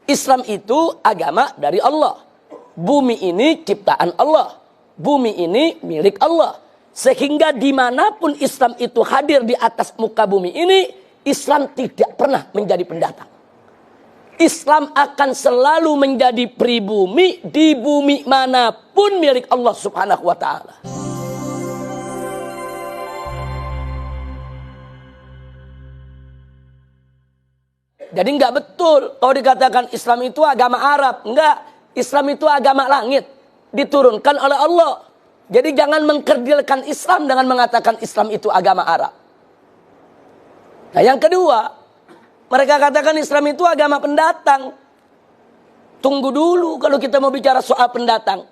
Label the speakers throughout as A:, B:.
A: Islam itu agama dari Allah. Bumi ini ciptaan Allah. Bumi ini milik Allah. Sehingga dimanapun Islam itu hadir di atas muka bumi ini, Islam tidak pernah menjadi pendatang. Islam akan selalu menjadi pribumi di bumi manapun milik Allah Subhanahu wa Ta'ala. Jadi nggak betul kalau dikatakan Islam itu agama Arab. Enggak, Islam itu agama langit, diturunkan oleh Allah. Jadi jangan mengkerdilkan Islam dengan mengatakan Islam itu agama Arab. Nah yang kedua, mereka katakan Islam itu agama pendatang. Tunggu dulu kalau kita mau bicara soal pendatang.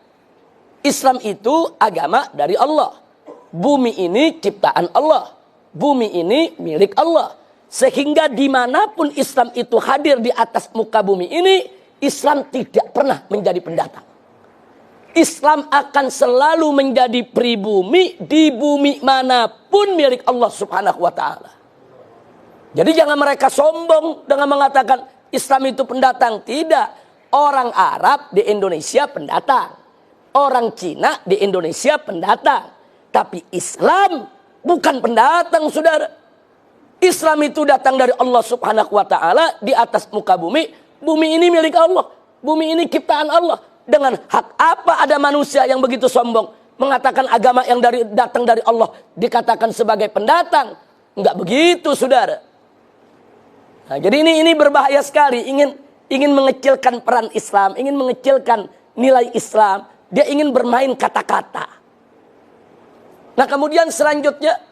A: Islam itu agama dari Allah. Bumi ini ciptaan Allah. Bumi ini milik Allah. Sehingga dimanapun Islam itu hadir di atas muka bumi ini, Islam tidak pernah menjadi pendatang. Islam akan selalu menjadi pribumi di bumi manapun milik Allah Subhanahu wa Ta'ala. Jadi jangan mereka sombong dengan mengatakan Islam itu pendatang. Tidak. Orang Arab di Indonesia pendatang. Orang Cina di Indonesia pendatang. Tapi Islam bukan pendatang, saudara. Islam itu datang dari Allah Subhanahu wa Ta'ala di atas muka bumi. Bumi ini milik Allah. Bumi ini ciptaan Allah. Dengan hak apa ada manusia yang begitu sombong mengatakan agama yang datang dari Allah dikatakan sebagai pendatang? Enggak begitu, saudara. Nah, jadi ini berbahaya sekali. Ingin mengecilkan peran Islam, ingin mengecilkan nilai Islam. Dia ingin bermain kata-kata. Nah, kemudian selanjutnya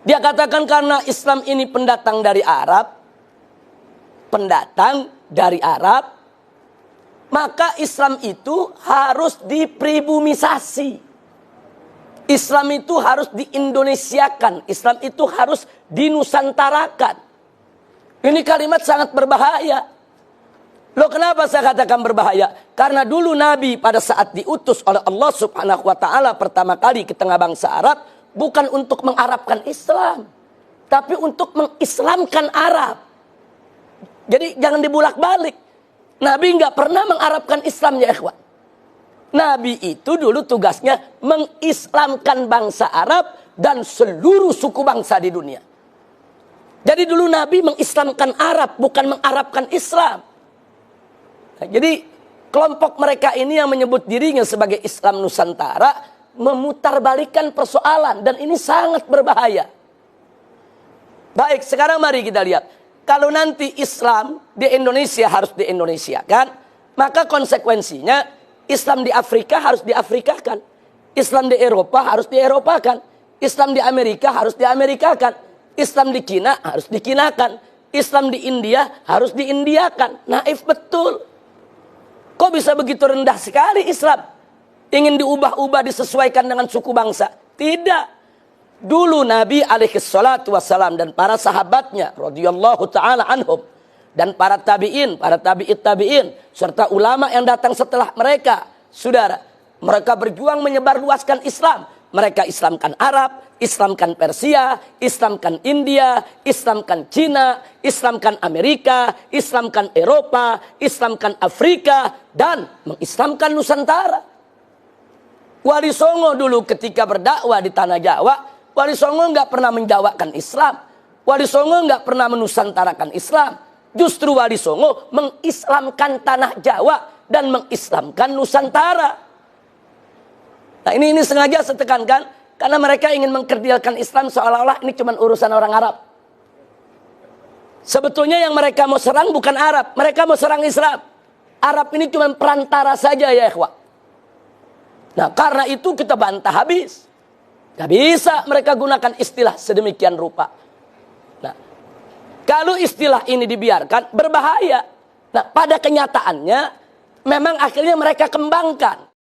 A: dia katakan karena Islam ini pendatang dari Arab, maka Islam itu harus dipribumisasi. Islam itu harus diindonesiakan. Islam itu harus dinusantarakan. Ini kalimat sangat berbahaya. Loh, kenapa saya katakan berbahaya? Karena dulu Nabi pada saat diutus oleh Allah Subhanahu wa Ta'ala pertama kali ke tengah bangsa Arab, bukan untuk mengarabkan Islam, tapi untuk mengislamkan Arab. Jadi jangan dibulak-balik. Nabi nggak pernah mengarabkan Islam, ya ikhwan. Nabi itu dulu tugasnya mengislamkan bangsa Arab dan seluruh suku bangsa di dunia. Jadi dulu Nabi mengislamkan Arab, bukan mengarabkan Islam. Nah, jadi kelompok mereka ini yang menyebut dirinya sebagai Islam Nusantara memutarbalikkan persoalan, dan ini sangat berbahaya. Baik, sekarang mari kita lihat. Kalau nanti Islam di Indonesia harus di-Indonesiakan, maka konsekuensinya Islam di Afrika harus di-Afrikakan. Islam di Eropa harus di-Eropakan. Islam di Amerika harus di-Amerikakan. Islam di Cina harus dikinakan. Islam di India harus di-Indiakan. Naif betul. Kok bisa begitu rendah sekali Islam? Ingin diubah-ubah, disesuaikan dengan suku bangsa? Tidak. Dulu Nabi alaihi salatu wassalam dan para sahabatnya radhiyallahu ta'ala anhum, dan para tabi'in, para tabi'it tabi'in, serta ulama yang datang setelah mereka, saudara, mereka berjuang menyebarluaskan Islam. Mereka Islamkan Arab, Islamkan Persia, Islamkan India, Islamkan Cina, Islamkan Amerika, Islamkan Eropa, Islamkan Afrika, dan mengislamkan Nusantara. Wali Songo dulu ketika berdakwah di tanah Jawa, Wali Songo nggak pernah menjawabkan Islam. Wali Songo nggak pernah menusantarakan Islam. Justru Wali Songo mengislamkan tanah Jawa dan mengislamkan Nusantara. Nah ini sengaja saya tekankan karena mereka ingin mengkerdilkan Islam seolah-olah ini cuma urusan orang Arab. Sebetulnya yang mereka mau serang bukan Arab, mereka mau serang Islam. Arab ini cuma perantara saja, ya ikhwah. Nah karena itu kita bantah habis. Gak bisa mereka gunakan istilah sedemikian rupa. Nah, kalau istilah ini dibiarkan berbahaya. Nah, pada kenyataannya memang akhirnya mereka kembangkan.